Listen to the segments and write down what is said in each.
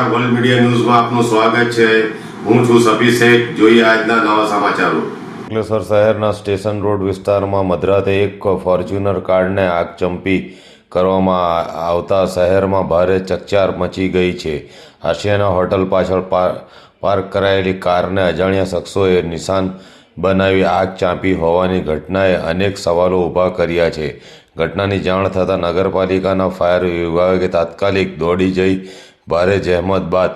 નમસ્કાર, world media ન્યૂઝમાં આપનું સ્વાગત છે। હું છું સભી શેખ। જોઈએ આજના નવા સમાચારો। અંકલેશ્વર શહેરના સ્ટેશન રોડ વિસ્તારમાં મધરાતે એક ફોર્ચ્યુનર કારને આગચંપી કરવામાં આવતા શહેરમાં ભારે ચકચાર મચી ગઈ છે। આશિયાના હોટલ પાછળ પાર્ક કરાયેલી કારને અજાણ્યા શખ્સોએ નિશાન બનાવી આગ ચાંપી હોવાની ઘટનાએ અનેક સવાલો ઊભા કર્યા છે। ઘટનાની જાણ થતાં નગરપાલિકાના ફાયર વિભાગે તાત્કાલિક દોડી જઈ ભારે જહેમત બાદ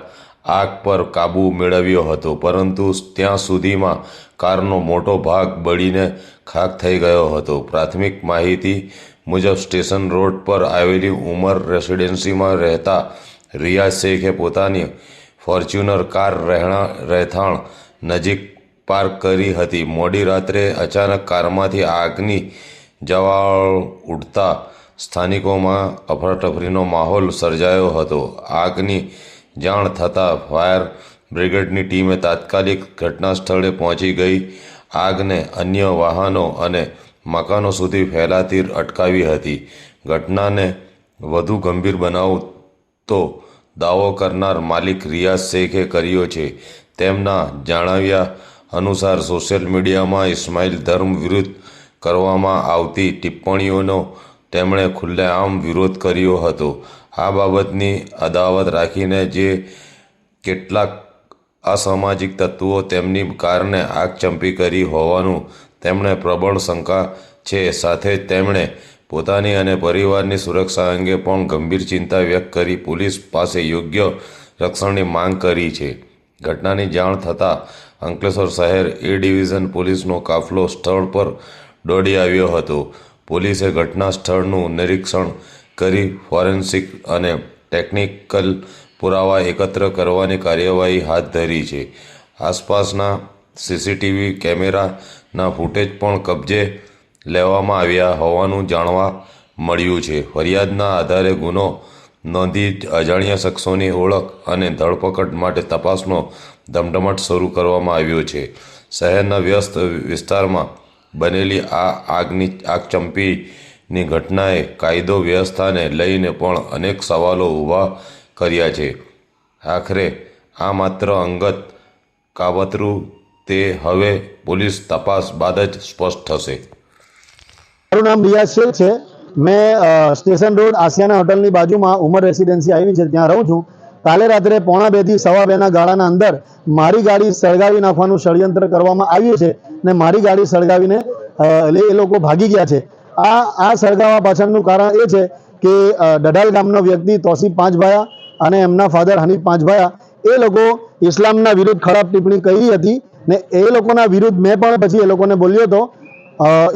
આગ પર કાબૂ મેળવ્યો હતો, પરંતુ ત્યાં સુધીમાં કારનો મોટો ભાગ બળીને ખાખ થઈ ગયો હતો। પ્રાથમિક માહિતી મુજબ સ્ટેશન રોડ પર આવેલી ઉમર રેસિડેન્સીમાં રહેતા રિયાઝ શેખે પોતાની ફોર્ચ્યુનર કાર રહેઠાણ નજીક પાર્ક કરી હતી। મોડી રાત્રે અચાનક કારમાંથી આગની જ્વાળા ઉઠતા સ્થાનિકોમાં અફરાતફરીનો માહોલ સર્જાયો હતો। આગની જાણ થતાં ફાયર બ્રિગેડની ટીમે તાત્કાલિક ઘટના સ્થળે પહોંચી ગઈ આગને અન્ય વાહનો અને મકાનો સુધી ફેલાતી અટકાવી હતી। ઘટનાને વધુ ગંભીર બનાવતો દાવો કરનાર માલિક રિયાઝ શેખે કર્યો છે। તેમના જણાવ્યા અનુસાર સોશિયલ મીડિયામાં ઇસ્લામિક ધર્મ વિરુદ્ધ કરવામાં આવતી ટિપ્પણીઓનો તેમણે ખુલ્લેઆમ વિરોધ કર્યો હતો। આ બાબતની અદાવત રાખીને જે કેટલાક અસામાજિક તત્વો તેમની કારને આગચંપી કરી હોવાનું તેમણે પ્રબળ શંકા છે। સાથે જ તેમણે પોતાની અને પરિવારની સુરક્ષા અંગે પણ ગંભીર ચિંતા વ્યક્ત કરી પોલીસ પાસે યોગ્ય રક્ષણની માંગ કરી છે। ઘટનાની જાણ થતાં અંકલેશ્વર શહેર એ ડિવિઝન પોલીસનો કાફલો સ્થળ પર દોડી આવ્યો હતો। પોલીસે ઘટના સ્થળનું નિરીક્ષણ કરી ફોરેન્સિક અને ટેકનિકલ પુરાવા એકત્ર કરવાની કાર્યવાહી હાથ ધરી છે। આસપાસના સીસીટીવી કેમેરાના ફૂટેજ પણ કબજે લેવામાં આવ્યા હોવાનું જાણવા મળ્યું છે। ફરિયાદના આધારે ગુનો નોંધી અજાણ્યા શખ્સોની ઓળખ અને ધરપકડ માટે તપાસનો ધમધમાટ શરૂ કરવામાં આવ્યો છે। શહેરના વ્યસ્ત વિસ્તારમાં બનેલી આ આગચંપીની ઘટનાએ કાયદો વ્યવસ્થાને લઈને પણ અનેક સવાલો ઊભા કર્યા છે। આખરે આ માત્ર અંગત કાવતરું તે હવે પોલીસ તપાસ બાદ જ સ્પષ્ટ થશે। મારું નામ રિયાઝ શેખ છે। મેં સ્ટેશન રોડ આશિયાના હોટલની બાજુમાં ઉમર રેસિડેન્સી આવી છે, ત્યાં રહું છું। કાલે રાત્રે 1:30 થી 2:15 ગાળાના અંદર મારી ગાડી સળગાવી નાખવાનું ષડયંત્ર કરવામાં આવ્યું છે ને મારી ગાડી સળગાવીને એ લોકો ભાગી ગયા છે। આ સળગાવવા પાછળનું કારણ એ છે કે ડડાલ ગામનો વ્યક્તિ તોસીફ પાંચભાયા અને એમના ફાધર હનીફ પાંચભાયા એ લોકો ઇસ્લામના વિરુદ્ધ ખરાબ ટિપ્પણી કરી હતી ને એ લોકોના વિરુદ્ધ મેં પણ પછી એ લોકોને બોલ્યો હતો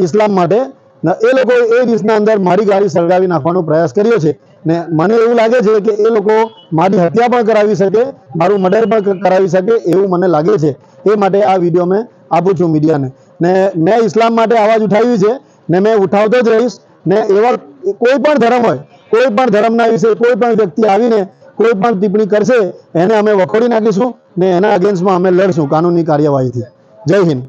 ઇસ્લામ માટે ને એ લોકો એ રીતના અંદર મારી ગાડી સળગાવી નાખવાનો પ્રયાસ કર્યો છે ને મને એવું લાગે છે કે એ લોકો મારી હત્યા પણ કરાવી શકે, મારું મર્ડર પણ કરાવી શકે એવું મને લાગે છે। એ માટે આ વિડીયો મેં આપું છું મીડિયાને ને મેં ઇસ્લામ માટે અવાજ ઉઠાવી છે ને મેં ઉઠાવતો જ રહીશ ને એવા કોઈ પણ ધર્મ હોય, કોઈ પણ ધર્મના વિશે કોઈ પણ વ્યક્તિ આવીને કોઈ પણ ટિપ્પણી કરશે એને અમે વખોડી નાખીશું ને એના અગેન્સ્ટમાં અમે લડશું કાનૂની કાર્યવાહીથી। જય હિન્દ।